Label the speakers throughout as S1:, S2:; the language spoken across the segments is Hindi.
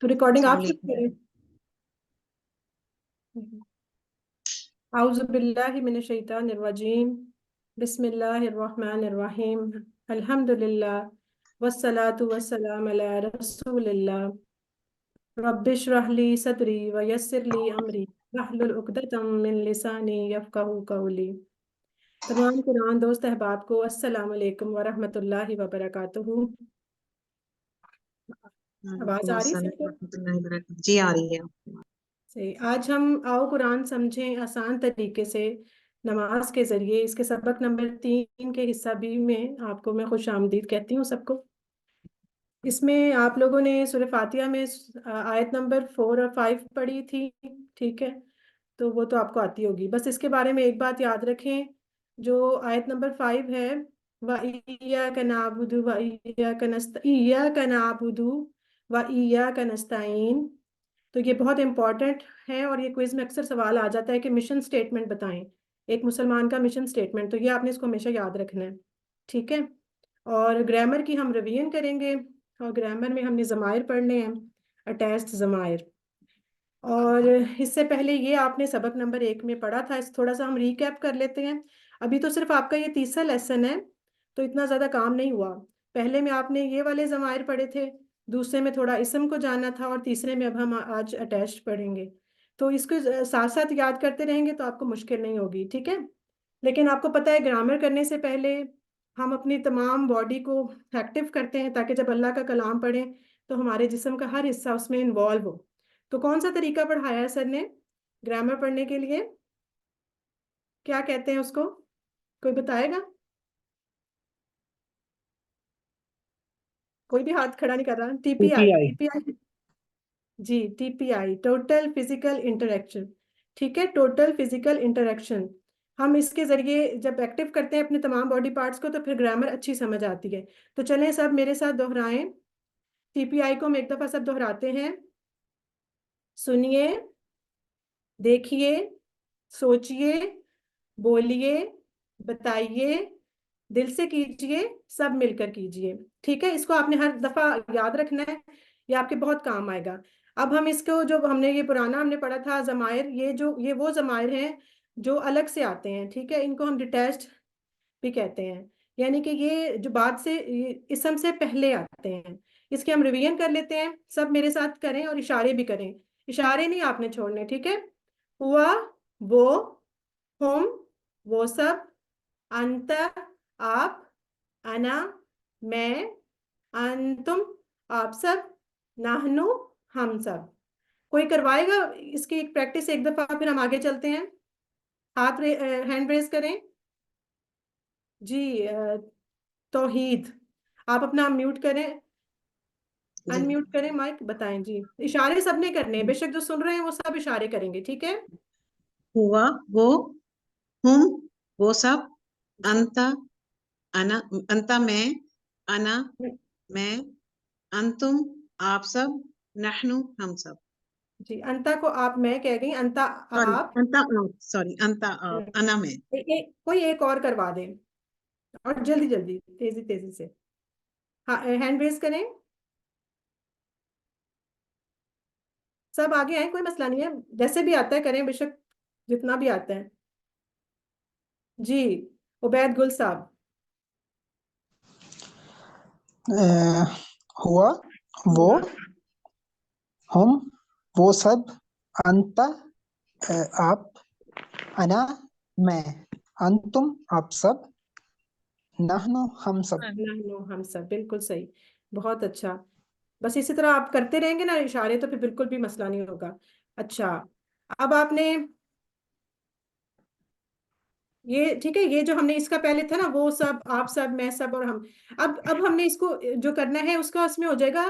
S1: तो रिकॉर्डिंग
S2: अस्सलाम
S1: आप शुरू
S2: वालेकुम।
S1: करें। आउज़ु बिल्लाहि मिनश शैतानिर रजीम। बिस्मिल्लाहिर रहमानिर रहीम। अल्हम्दुलिल्लाह वस्सलातु वस्सलाम अला रसूलिल्लाह। रब्बिश्रह ली सदरी व यस्सिर ली अमरी वहलुल उक़दतम मिन लिसानी यफ़क़हू क़ौली। तमाम कुरान दोस्त अहबाब को अस्सलाम वालेकुम व रहमतुल्लाहि व बरकातुहू। आवाज़
S2: वालेकुम
S1: आ रही
S2: अस्सलाम
S1: सबको?
S2: रहमतुल्लाहि वबरकातुहू। जी आ रही है।
S1: सही। आज हम आओ कुरान समझें आसान तरीके से नमाज के जरिए, इसके सबक नंबर 3 के हिस्सा बी में आपको मैं खुश आमदीद कहती हूँ सबको। इसमें आप लोगों ने सूरह फातिहा में आयत नंबर 4 और 5 पढ़ी थी, ठीक है? तो वो तो आपको आती होगी। बस इसके बारे में एक बात याद रखें, जो आयत नंबर 5 है, व इय्याका नअबुदु व इय्याका नस्तईन। तो ये बहुत इंपॉर्टेंट है और ये क्विज में अक्सर सवाल आ जाता है कि मिशन स्टेटमेंट बताएं, एक मुसलमान का मिशन स्टेटमेंट। तो ये आपने इसको हमेशा याद रखना है, ठीक है? और ग्रामर की हम रिवीजन करेंगे, और ग्रामर में हमने ज़मायर पढ़ने हैं, अटैच्ड ज़मायर। और इससे पहले ये आपने सबक नंबर 1 में पढ़ा था, इस थोड़ा सा हम रिकैप कर लेते हैं। अभी तो सिर्फ आपका ये तीसरा लेसन है, तो इतना ज़्यादा काम नहीं हुआ। पहले में आपने ये वाले ज़मायर पढ़े थे, दूसरे में थोड़ा इसम को जाना था, और तीसरे में अब हम आज अटैच्ड पढ़ेंगे। तो इसको साथ साथ याद करते रहेंगे तो आपको मुश्किल नहीं होगी, ठीक है? लेकिन आपको पता है ग्रामर करने से पहले हम अपनी तमाम बॉडी को एक्टिव करते हैं, ताकि जब अल्लाह का कलाम पढ़ें तो हमारे जिस्म का हर हिस्सा उसमें इन्वॉल्व हो। तो कौन सा तरीका पढ़ाया है सर ने ग्रामर पढ़ने के लिए? क्या कहते हैं उसको? कोई बताएगा? कोई भी हाथ खड़ा नहीं कर रहा। TPI,
S3: PTI.
S1: टीपीआई। जी, टीपीआई, टोटल फिजिकल इंटरेक्शन। ठीक है, टोटल फिजिकल इंटरेक्शन। हम इसके जरिए जब एक्टिव करते हैं अपने तमाम बॉडी पार्ट्स को, तो फिर ग्रामर अच्छी समझ आती है। तो चलें सब मेरे साथ दोहराएं। टीपीआई को हम एक दफा सब दोहराते हैं। सुनिए, देखिए, सोचिए, बोलिए, बताइए, दिल से कीजिए, सब मिलकर कीजिए। ठीक है, इसको आपने हर दफा याद रखना है, ये आपके बहुत काम आएगा। अब हम इसको, जो हमने ये पुराना हमने पढ़ा था जमायर, ये वो जमायर हैं जो अलग से आते हैं, ठीक है? इनको हम डिटैच्ड भी कहते हैं, यानी कि ये जो बाद से इसम से पहले आते हैं। इसके हम रिवीजन कर लेते हैं, सब मेरे साथ करें और इशारे भी करें। इशारे नहीं आपने छोड़ने, ठीक है? हुआ, वो, हम, वो सब, अंत, आप, अना, मैं, अंतुम, आप सब, नाहनु, हम सब। कोई करवाएगा इसकी एक प्रैक्टिस एक दफा, फिर हम आगे चलते हैं। हैंड रेज करें जी। तौहीद, आप अपना म्यूट करें,
S2: जी।
S1: अनम्यूट करें माइक, बताएं जी। इशारे सबने करने हैं, बेशक जो सुन रहे हैं वो सब इशारे करेंगे, ठीक है?
S2: हुआ, वो, हुम, वो सब,
S1: जी।
S2: अंत, अना, अंत मैं, अना, मैं, अंतुम, आप सब, नहनु, हम सब।
S1: जी, अंता को आप मैं कह गई, अंता
S2: सॉरी,
S1: आप।
S2: अंत आप, सॉरी, अंत आप, अना मैं।
S1: कोई एक और करवा दें, और जल्दी जल्दी, तेजी तेजी से। हाँ, हैंड रेज करें। सब आगे आए, कोई मसला नहीं है, जैसे भी आता है करें, बेशक जितना भी आता है। जी, उबैद गुल साहब।
S3: अ, हुआ, वो, हम, वो सब, अंत, आप, अना, मैं, अंतुम, आप सब, नहनु, हम सब।
S1: नो, हम सब, बिल्कुल सही, बहुत अच्छा। बस इसी तरह आप करते रहेंगे ना इशारे, तो फिर बिल्कुल भी मसला नहीं होगा। अच्छा, अब आपने ये, ठीक है, ये जो हमने इसका पहले था ना, वो सब, आप सब, मैं सब, और हम। अब हमने इसको जो करना है उसका उसमें हो जाएगा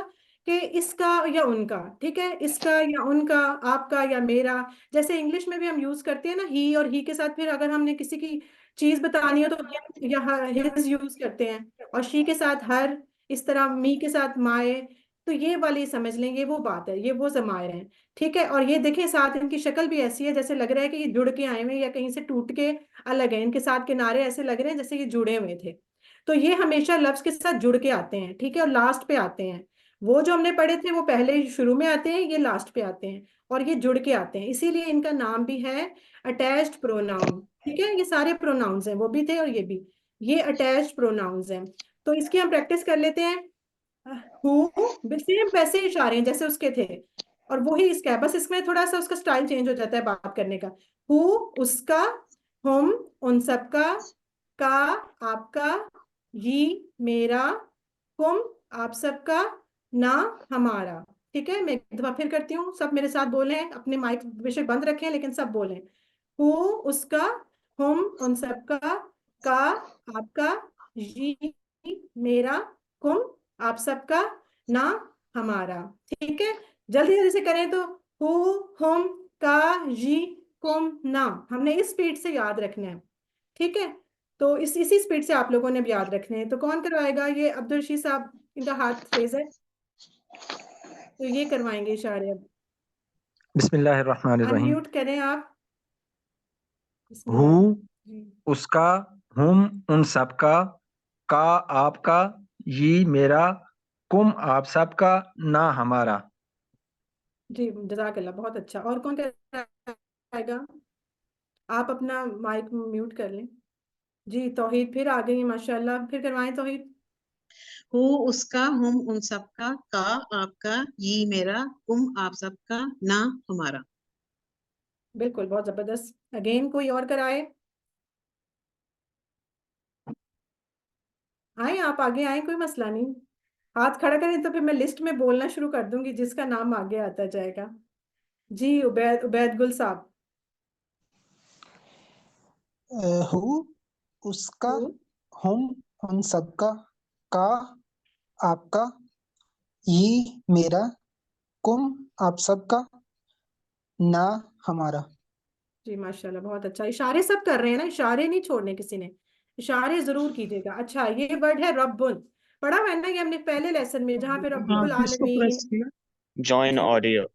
S1: कि इसका या उनका, ठीक है? इसका या उनका, आपका या मेरा। जैसे इंग्लिश में भी हम यूज करते हैं ना, ही और ही के साथ, फिर अगर हमने किसी की चीज बतानी हो तो him या हिज यूज करते हैं, और शी के साथ हर, इस तरह मी के साथ माए। तो ये वाली समझ लें, ये वो बात है, ये वो जमायर हैं, ठीक है? और ये देखें साथ इनकी शक्ल भी ऐसी है, जैसे लग रहा है कि ये जुड़ के आए हुए हैं या कहीं से टूट के अलग है। इनके साथ किनारे ऐसे लग रहे हैं जैसे ये जुड़े हुए थे। तो ये हमेशा लफ्ज के साथ जुड़ के आते हैं, ठीक है, और लास्ट पे आते हैं। वो जो हमने पढ़े थे वो पहले शुरू में आते हैं, ये लास्ट पे आते हैं, और ये जुड़ के आते हैं, इसीलिए इनका नाम भी है अटैच्ड प्रोनाउन। ठीक है, ये सारे प्रोनाउंस हैं, वो भी थे और ये भी, ये अटैच्ड प्रोनाउंस हैं। तो इसकी हम प्रैक्टिस कर लेते हैं। हु सेम वैसे इशारे हैं जैसे उसके थे, और वही इसका है, बस इसमें थोड़ा सा उसका स्टाइल चेंज हो जाता है बात करने का। हु उसका, हम उन सबका, का आपका, ये मेरा, तुम आप सबका, ना हमारा। ठीक है, मैं एक दफा फिर करती हूँ, सब मेरे साथ बोलें, अपने माइक बेशक बंद रखें लेकिन सब बोलें। हु उसका, हम उन सबका, का आपका, ये मेरा, तुम आप सबका, ना हमारा। ठीक है, जल्दी जल्दी से करें तो, हु हम का जी कुम ना, हमने इस स्पीड से याद रखना है। ठीक है, तो इसी स्पीड से आप लोगों ने भी याद रखने हैं। तो कौन करवाएगा ये? अब्दुल रशीद साहब, इनका हाथ रेज है, तो ये करवाएंगे इशारे अब।
S4: बिस्मिल्लाहिर्रहमानिर्रहीम।
S1: अनम्यूट करें आप।
S4: हु
S1: बिस्मिल्लाह जी।
S4: उसका, हम उन सबका, का आपका, ये मेरा, कुम आप सबका, ना हमारा।
S1: जी जज़ाकल्लाह, बहुत अच्छा। और कौन कराएगा? आप अपना माइक म्यूट कर लें। जी तौहीद फिर आ गई माशाल्लाह, फिर करवाएं तौहीद।
S2: हु उसका, हम उन सबका, का आपका, ये मेरा, तुम आप सबका, ना हमारा।
S1: बिल्कुल, बहुत जबरदस्त। अगेन कोई और कराए? आए आप आगे आए, कोई मसला नहीं। हाथ खड़ा करें तो फिर मैं लिस्ट में बोलना शुरू कर दूंगी, जिसका नाम आगे आता जाएगा। जी उबैद, उबैद गुल साहब।
S3: हु उसका,
S1: हु
S3: हम उन सबका, का आपका, ये मेरा, कुम आप सबका, ना हमारा।
S1: जी माशाल्लाह, बहुत अच्छा। इशारे सब कर रहे हैं ना, इशारे नहीं छोड़ने किसी ने, इशारे जरूर कीजिएगा। अच्छा, ये वर्ड है रब्बुन, पढ़ा हुआ है ना ये हमने पहले लेसन में, जहाँ पे
S2: हाँ,
S1: रब्बुल
S2: इसको प्रेस
S1: आलमीन।
S2: किया।
S5: Join
S1: जी
S5: audio.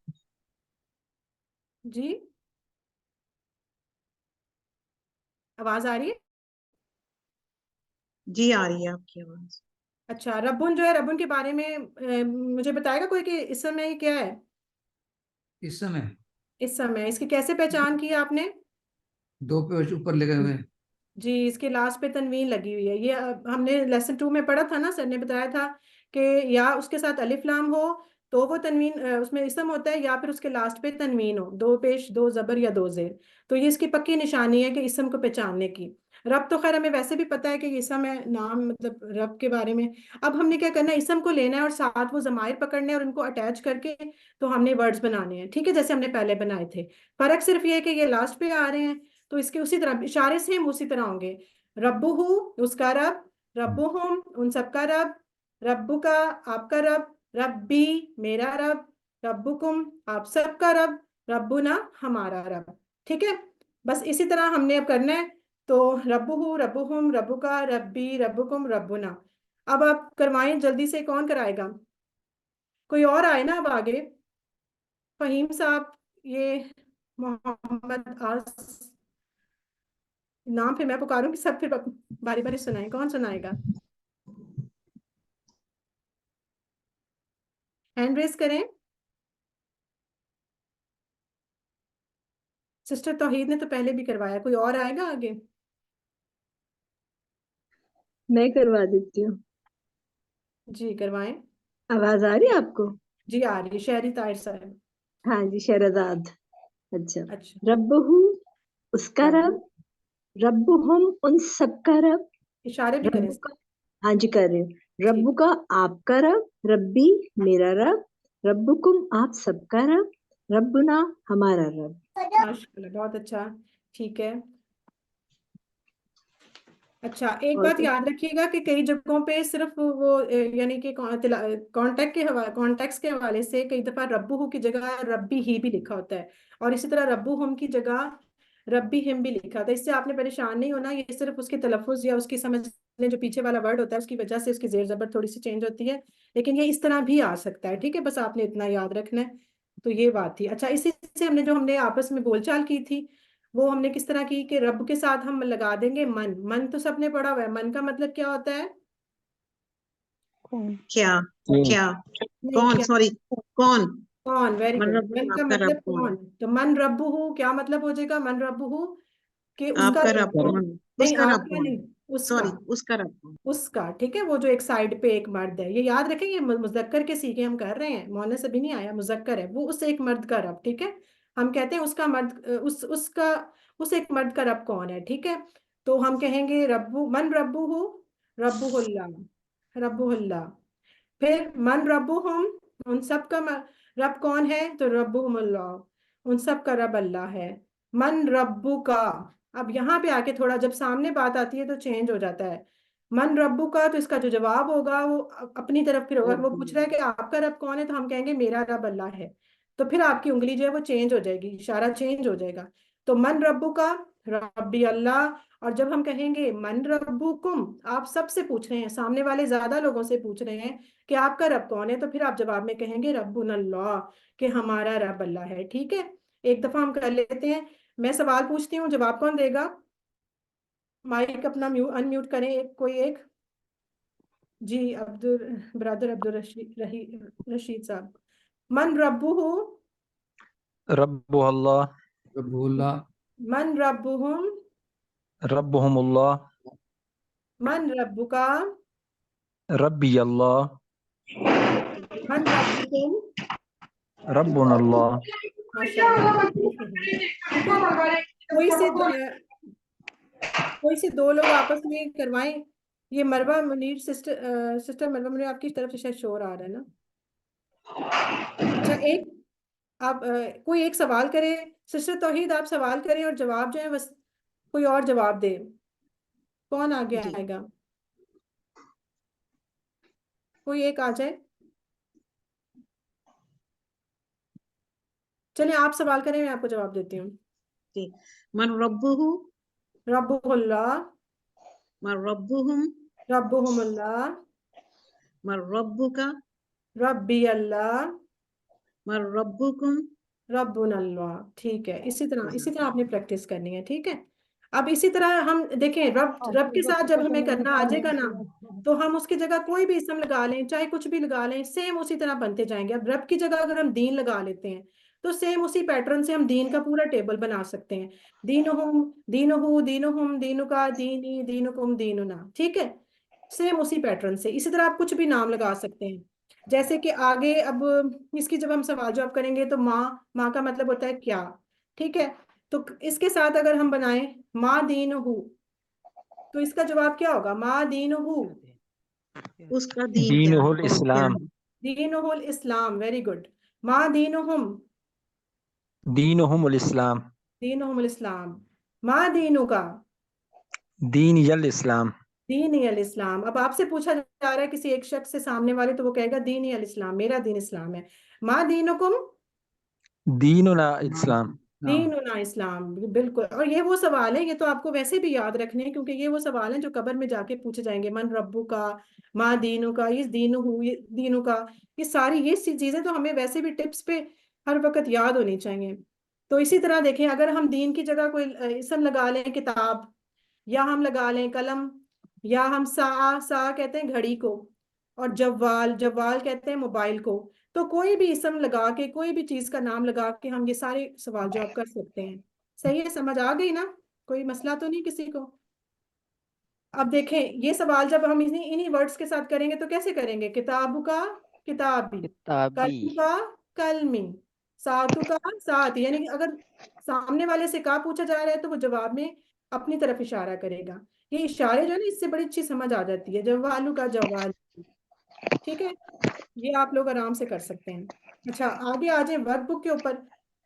S1: जी, आवाज आ रही है?
S2: जी आ रही है आपकी आवाज।
S1: अच्छा, रब्बुन जो है, रब्बुन के बारे में मुझे बताएगा कोई कि इस समय ये क्या है?
S6: इस समय
S1: इस समय इसकी कैसे पहचान की आपने?
S6: दो पेज ऊपर लगे हुए हैं।
S1: जी, इसके लास्ट पे तनवीन लगी हुई है। ये हमने लेसन 2 में पढ़ा था ना, सर ने बताया था कि या उसके साथ अलिफ लाम हो तो वो तनवीन, उसमें इसम होता है, या फिर उसके लास्ट पे तनवीन हो, 2 पेश 2 जबर या 2 जेर। तो ये इसकी पक्की निशानी है कि इसम को पहचानने की। रब तो खैर हमें वैसे भी पता है कि ये इसम है, नाम मतलब रब के बारे में। अब हमने क्या करना है, इसम को लेना है और साथ वो जमायर पकड़ने हैं और उनको अटैच करके तो हमने वर्ड्स बनाने हैं। ठीक है, जैसे हमने पहले बनाए थे। फर्क सिर्फ ये है कि ये लास्ट पे आ रहे हैं, तो इसके उसी तरह इशारे सेम उसी तरह होंगे। रब्बुहु उसका रब, रब्बुहुम उन सबका रब, रब्बुका आपका रब, रब्बी मेरा रब, रब्बुकुम आप सबका रब, रब्बुना हमारा रब। ठीक है, बस इसी तरह हमने अब करना है। तो रब्बुहु रब्बुहुम रब्बुका रब्बी रब्बुकुम रब्बुना। अब आप करवाएं जल्दी से, कौन कराएगा? कोई और आए ना अब आगे। फहीम साहब, ये मोहम्मद आस, नाम फिर मैं पुकारूंगी, सब फिर बारी बारी सुनाए, कौन सुनाएगा? हैंड रेस करें। सिस्टर तौहीद ने तो पहले भी करवाया, कोई और आएगा आगे?
S7: मैं करवा देती हूँ।
S1: जी करवाएं।
S7: आवाज आ रही है आपको?
S1: जी आ रही है, शहरी ताहिर साहब।
S7: हाँ जी, शहरजाद। अच्छा।
S1: अच्छा,
S7: रब्बहू उसका
S1: रब्बू,
S7: रब, रब्बुहुम उन सबका रब,
S1: इशारे भी करें।
S7: रब्बु का, हाँ जी कर रही हूँ। रब्बु
S1: ठीक,
S7: का आपका रब, रब्बी मेरा रब, रब्बुकुम आप सबका रब, रब्बुना हमारा रब।
S1: माशाल्लाह, बहुत अच्छा। ठीक है। अच्छा, एक
S7: और
S1: बात याद रखिएगा कि कई जगहों पे सिर्फ वो यानी कि कॉन्टेक्स्ट के हवाले से कई दफा रब्बू की जगह रब्बी ही भी लिखा होता है, और इसी तरह रब्बू हम की जगह रब्बी हिम भी लिखा होता है। इससे आपने परेशान नहीं होना, ये सिर्फ उसके तलफ़ुज़ या उसकी समझने जो पीछे वाला वर्ड होता है उसकी वजह से उसकी जेर जबर थोड़ी सी चेंज होती है, लेकिन ये इस तरह भी आ सकता है। ठीक है, बस आपने इतना याद रखना है। तो ये बात थी। अच्छा, इसी से हमने जो हमने आपस में बोलचाल की थी, वो हमने किस तरह की कि रब के साथ हम लगा देंगे मन। मन तो सबने पढ़ा हुआ है, मन का मतलब क्या होता है?
S2: क्या
S4: तीन।
S2: क्या
S1: नहीं,
S2: कौन,
S1: क्या?
S2: सॉरी, कौन?
S1: कौन, वेरी
S2: मन
S1: गुड।
S2: रब्बुहु,
S1: मन का
S2: आपका
S1: मतलब
S2: रब कौन?
S1: कौन, तो मन रब्बुहु क्या मतलब हो जाएगा? मन रब्बुहु कि उसका
S2: आपका
S1: रब
S2: रब
S1: कौन?
S2: कौन?
S1: नहीं,
S2: उसका रब
S1: आपका
S2: कौन?
S1: नहीं, उसका।
S2: सॉरी, उसका रब कौन?
S1: उसका, ठीक है, वो जो एक साइड पे एक मर्द है, ये याद रखें, ये मुजक्कर के सीखे हम कर रहे हैं, मुअन्नस अभी नहीं आया, मुजक्कर है वो, उस एक मर्द का रब, ठीक है। हम कहते हैं उसका मर्द, उसका, उस एक मर्द का रब कौन है, ठीक है। तो हम कहेंगे रब्बु, मन रब्बुहु, रब्बुहुल्लाह, रब्बुहुल्लाह। फिर मन रब्बुहुम, उन सब का रब कौन है? तो रब्बुहुमुल्लाह, उन सब का रब अल्लाह है। मन रब्बु का, अब यहाँ पे आके थोड़ा जब सामने बात आती है तो चेंज हो जाता है। मन रब्बु का, तो इसका जो जवाब होगा वो अपनी तरफ फिर होगा। वो पूछ रहा है कि आपका रब कौन है, तो हम कहेंगे मेरा रब अल्लाह है। तो फिर आपकी उंगली जो है वो चेंज हो जाएगी, इशारा चेंज हो जाएगा। तो मन रब्बु का, रब्बी अल्लाह। और जब हम कहेंगे मन रब्बुकुम, आप सबसे पूछ रहे हैं, सामने वाले ज्यादा लोगों से पूछ रहे हैं कि आपका रब कौन है, तो फिर आप जवाब में कहेंगे रब्बुनल्लाह, कि हमारा रब अल्लाह है, ठीक है। एक दफा हम कर लेते हैं, मैं सवाल पूछती हूँ, जवाब कौन देगा? माइक अपना अनम्यूट करें, कोई एक। जी, ब्रदर अब्दुल रशीद साहब। मन रब्बुहु,
S4: रब्बुल्लाह,
S6: रब्बुल्लाह,
S1: मन रब्बुहुम,
S4: रब्बुहुमुल्लाह,
S1: मन रब्बुका,
S4: रब्बी अल्लाह,
S1: मन रब्बुकुम।
S4: रब्बुनल्लाह।
S1: माशाल्लाह, बिल्कुल सही। ठीक है, कोई से दो लोग आपस में करवाएं। ये मरवा मुनीर सिस्टर, सिस्टर मरवा मुनीर, आपकी तरफ से शायद शोर आ रहा है ना? अच्छा, एक आप कोई एक सवाल करे, सिस्टर तौहीद आप सवाल करें और जवाब जो है बस कोई और जवाब दे। कौन आगे
S2: जी,
S1: आएगा? कोई एक आ जाए। चलिए आप सवाल करें, मैं आपको जवाब देती हूँ।
S2: जी। मन रब्बुहु,
S1: रब्बुल्लाह,
S2: मन रब्बुहुम,
S1: रब्बुहुमुल्लाह,
S2: मन रब्बुका,
S1: रब्बी अल्लाह,
S2: मन रब्बुकुम।
S1: रब्बुनल्लाह। ठीक है, इसी तरह आपने प्रैक्टिस करनी है, ठीक है। अब इसी तरह हम देखें, रब रब के साथ जब हमें करना आ जाएगा ना, तो हम उसकी जगह कोई भी इसम लगा लें, चाहे कुछ भी लगा लें, सेम उसी तरह बनते जाएंगे। अब रब की जगह अगर हम दीन लगा लेते हैं, तो सेम उसी पैटर्न से हम दीन का पूरा टेबल बना सकते हैं। दीनुहुम, दीनुहु, दीनुहुम, दीनुका, दीनी, दीनुकुम, दीनुना, ठीक है। सेम उसी पैटर्न से, इसी तरह आप कुछ भी नाम लगा सकते हैं। जैसे कि आगे अब इसकी जब हम सवाल जवाब करेंगे, तो माँ, माँ का मतलब होता है क्या, ठीक है। तो इसके साथ अगर हम बनाएं माँ दीनुहु, तो इसका जवाब क्या होगा? माँ दीनुहु,
S2: उसका दीन क्या है?
S4: दीनुहुल इस्लाम,
S1: दीनुहुल इस्लाम, वेरी गुड। माँ दीनुहुम,
S4: दीनुहुमुल इस्लाम,
S1: दीनुहुल इस्लाम। माँ दीनुका,
S4: दीन यल इस्लाम,
S1: दीन अल इस्लाम। अब आपसे पूछा जा रहा है किसी एक शख्स से सामने वाले, तो वो कहेगा दीन अल इस्लाम, मेरा दीन इस्लाम है। माँ दीनुकुम,
S4: दीनुना इस्लाम।
S1: दीनुना इस्लाम, बिल्कुल। और ये वो सवाल है, ये तो आपको वैसे भी याद रखने हैं, क्योंकि ये वो सवाल हैं जो कब्र में जाके पूछे जाएंगे। मन रब्बू का, माँ दीनू का, ये दीनू हु, ये दीनू का, ये सारी ये चीजें तो हमें वैसे भी टिप्स पे हर वक्त याद होनी चाहिए। तो इसी तरह देखें, अगर हम दीन की जगह कोई इसम लगा लें किताब, या हम लगा लें कलम, या हम सा कहते हैं घड़ी को, और जवाल, जवाल कहते हैं मोबाइल को। तो कोई भी इसम लगा के, कोई भी चीज का नाम लगा के हम ये सारे सवाल जवाब कर सकते हैं। सही है, समझ आ गई ना? कोई मसला तो नहीं किसी को? अब देखें, ये सवाल जब हम इन्हीं इन्हीं वर्ड्स के साथ करेंगे तो कैसे करेंगे? किताबु का किताबी, कलमु का कलमी, सातु का साथ। यानी कि अगर सामने वाले से का पूछा जा रहा है, तो वो जवाब में अपनी तरफ इशारा करेगा। ये इशारे जो है ना, इससे बड़ी अच्छी समझ आ जाती है। जवालू का जवाल, ठीक है। ये आप लोग आराम से कर सकते हैं। अच्छा, आगे आ जाए वर्कबुक के ऊपर।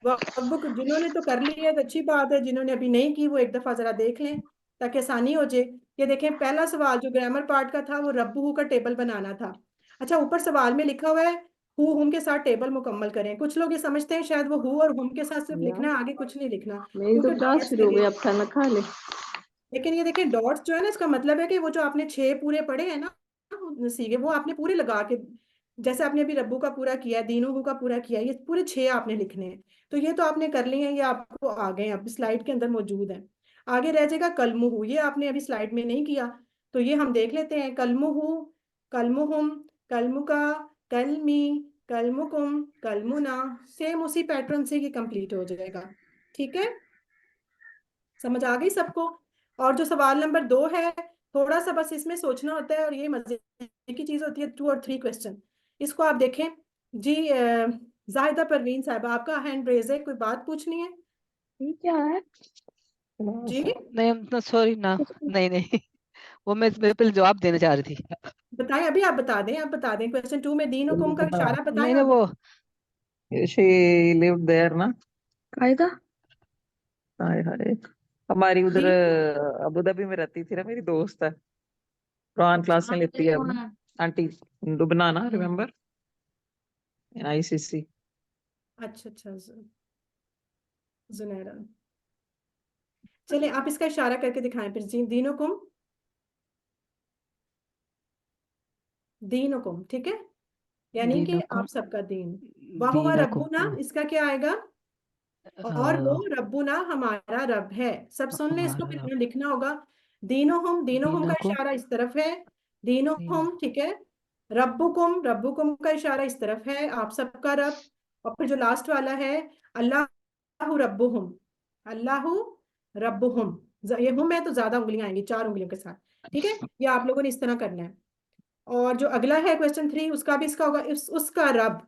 S1: वर्कबुक जिन्होंने तो कर ली है तो अच्छी बात है, जिन्होंने अभी नहीं की वो एक दफा जरा देख लें ताकि आसानी हो जाए। ये देखें, पहला सवाल जो ग्रामर पार्ट का था, वो रब्बू का टेबल बनाना था। अच्छा, ऊपर सवाल में लिखा हुआ है हु हुम के साथ टेबल मुकम्मल करें। कुछ लोग ये समझते हैं शायद वो हु और हुम के साथ सिर्फ लिखना है, आगे कुछ नहीं लिखना,
S7: मेरी तो
S1: क्योंकि
S7: क्लास
S1: डॉट्स
S7: शुरू हो
S1: लगे।
S7: गई, अब खाना खा ले।
S1: लेकिन ये देखिए, डॉट्स जो है ना, इसका मतलब है कि वो जो आपने 6 पूरे पढ़े हैं ना सीखे, वो आपने पूरे लगा के, जैसे आपने अभी रब्बू का पूरा किया, दीनू का पूरा किया, ये पूरे 6 आपने लिखने हैं। तो ये तो आपने कर लिए हैं, ये आपको आ गए हैं, अब स्लाइड के अंदर मौजूद है। आगे रह जाएगा कलमुहु, ये आपने अभी स्लाइड में नहीं किया, तो ये हम देख लेते हैं। कलमुहु, कलमुहुम, कलमुका, कलमी, कलमुकुम, कलमुना, सेम उसी पैटर्न से ये कंप्लीट हो जाएगा। ठीक है, समझ आ गई सबको? और जो सवाल नंबर 2 है, थोड़ा सा बस इसमें सोचना होता है और ये मजे की चीज होती है। 2 और 3 क्वेश्चन, इसको आप देखें जी। जाहिदा परवीन साहब, आपका हैंड रेज है, कोई बात पूछनी है
S5: ये क्या है?
S1: जी?
S5: नहीं सॉरी ना, नहीं नहीं, वो मैं पहले जवाब देना चाह रही थी।
S1: बताएं, अभी आप बता दें, आप बता दें। क्वेश्चन 2 में दीन हुकुम का इशारा बताएं
S5: नहीं नहीं,
S1: आप।
S5: वो
S8: she lived there ना।
S5: कायदा
S8: हाय हाय, हमारी उधर
S1: दीन,
S8: अबू धाबी में रहती थी ना, मेरी दोस्त है, कुरान क्लास में लेती है अब ना, आंटी लुबना ना, रिमेम्बर, ICC।
S1: अच्छा अच्छा, जुनैरा। चलिए आप इसका इशारा करके दिखाएं फिर जी। दीन हुकुम, दीन हुकुम, ठीक है, यानी कि
S5: दीन को
S1: आप सबका दीन। वाहुवा
S5: दीन को
S1: रब्बुना, इसका क्या आएगा? और वो रब्बुना हमारा रब है। सब सुन ले इसको, फिर
S5: हमारा
S1: हमें लिखना होगा। दीनोहुम, दीनोहुम
S5: दीन
S1: का
S5: को
S1: इशारा इस तरफ है,
S5: दीन
S1: दीनोहुम, ठीक है। रब्बुकुम, रब्बुकुम का इशारा इस तरफ है, आप सबका रब। और फिर जो लास्ट वाला है, अल्लाहु रब्बुहुम, अल्लाहु रब्बुहुम। ये हुम है तो ज्यादा उंगलियां आएंगी, 4 उंगलियों के साथ। ठीक है, ये आप लोगों ने इस तरह करना है। और जो अगला है क्वेश्चन 3, उसका भी इसका होगा, उसका रब।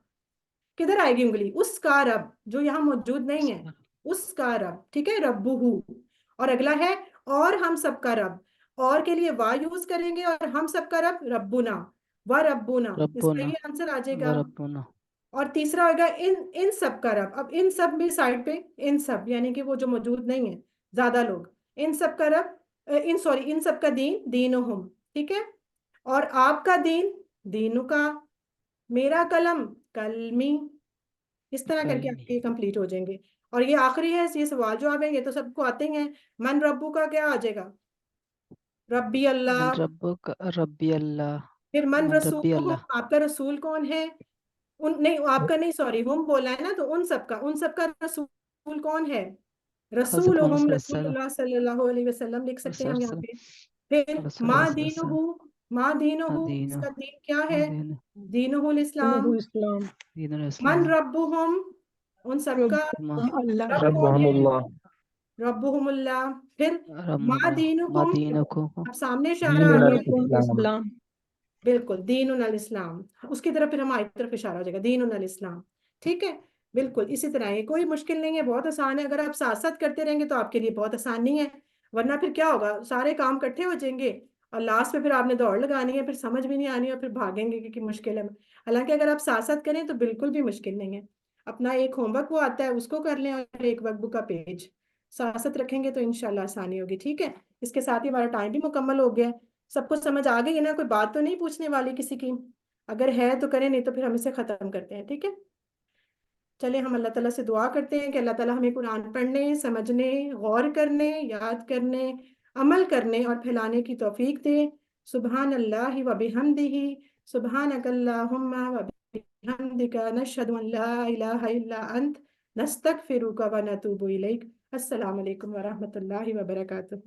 S1: किधर आएगी उंगली? उसका रब, जो यहाँ मौजूद नहीं है, उसका रब, ठीक है, रब्बुहु। और अगला है, और हम सबका रब। और के लिए वा यूज करेंगे, और हम सबका रब रब्बुना, व रब्बुना, इसका
S5: रब्बुना
S1: ये आंसर आ
S5: व
S1: जाएगा।
S5: रब्बुना।
S1: और तीसरा होगा इन इन सब का रब। अब इन सब भी साइड पे, इन सब यानी कि वो जो मौजूद नहीं है, ज्यादा लोग। इन सब का रब, इन सॉरी, इन सब का दीन, दीनुहुम, ठीक है। और आपका दीन, दीनुका, मेरा कलम, कलमी। इस तरह करके
S5: कलमी
S1: आपके कंप्लीट हो जाएंगे। और ये आखिरी है, ये सवाल जो आप हैं ये तो सबको आते ही हैं। मन रब्बू का क्या आ जाएगा? रब्बी
S5: मन
S1: अल्लाह।
S5: रब्बुक रब्बी अल्लाह।
S1: फिर मन
S5: मन रब्बी
S1: रसूल,
S5: अल्लाह।
S1: आपका रसूल कौन है? उन नहीं, आपका नहीं, सॉरी, हम बोला है ना, तो उन सबका रसूल कौन है?
S5: हज़रत मोहम्मद
S1: रसूलुहुम,
S5: सल्लल्लाहु
S1: रसूलुल्लाह सल्लल्लाहु अलैहि वसल्लम लिख सकते हैं हम यहाँ पे। फिर माँ
S5: अलैहि वसल्लम।
S1: दीनुहु, माँ दीनुहु,
S5: दीन
S1: इसका दीन क्या है?
S5: दीन
S1: दीनुहुल इस्लाम।
S7: इस्लाम।
S5: दीन
S1: मन
S5: इस्लाम।
S1: रब्बुहुम, उन सबका
S7: अल्लाह।
S1: रब कौन है?
S4: रब्बहुमुल्लाह,
S1: रब्बुहुमुल्लाह। फिर मा
S5: रमुना
S1: दीनुकुम,
S5: मदीन को
S1: अब सामने इशारा आ
S4: दीनुल
S1: गया।
S4: इस्लाम।
S7: इस्लाम।
S1: बिल्कुल, दीनुल इस्लाम, उसकी तरफ फिर हमारी तरफ इशारा हो जाएगा, दीनुल इस्लाम। ठीक है, बिल्कुल इसी तरह है, कोई मुश्किल नहीं है, बहुत आसान है। अगर आप साथ साथ करते रहेंगे तो आपके लिए बहुत आसान नहीं है, वरना फिर क्या होगा, सारे काम इकट्ठे हो जाएंगे और लास्ट में फिर आपने दौड़ लगानी है, फिर समझ भी नहीं आनी और फिर भागेंगे क्योंकि मुश्किल है। हालांकि अगर आप साथ साथ करें तो बिल्कुल भी मुश्किल नहीं है। अपना एक होमवर्क वो आता है, उसको कर लें, और एक वर्कबुक का पेज साथ साथ रखेंगे तो इंशाल्लाह आसानी होगी। ठीक है, इसके साथ ही हमारा टाइम भी मुकम्मल हो गया। सबको समझ आ गई है ना? कोई बात तो नहीं पूछने वाली किसी की? अगर है तो करें, नहीं तो फिर हम इसे खत्म करते हैं। ठीक है, चले हम अल्लाह ताला से दुआ करते हैं कि अल्लाह ताला हमें कुरान पढ़ने, समझने, गौर करने, याद करने, अमल करने और फैलाने की तौफीक दे। सुबहान अल्लाह व बिहम्दिही, सुबहानकल्लाहुम्मा व बिहम्दिका, नशहदु अन ला इलाहा इल्ला अंत, नस्तगफिरुका व नतूबु इलैक। अस्सलामु अलैकुम व रहमतुल्लाहि व बरकातुहू।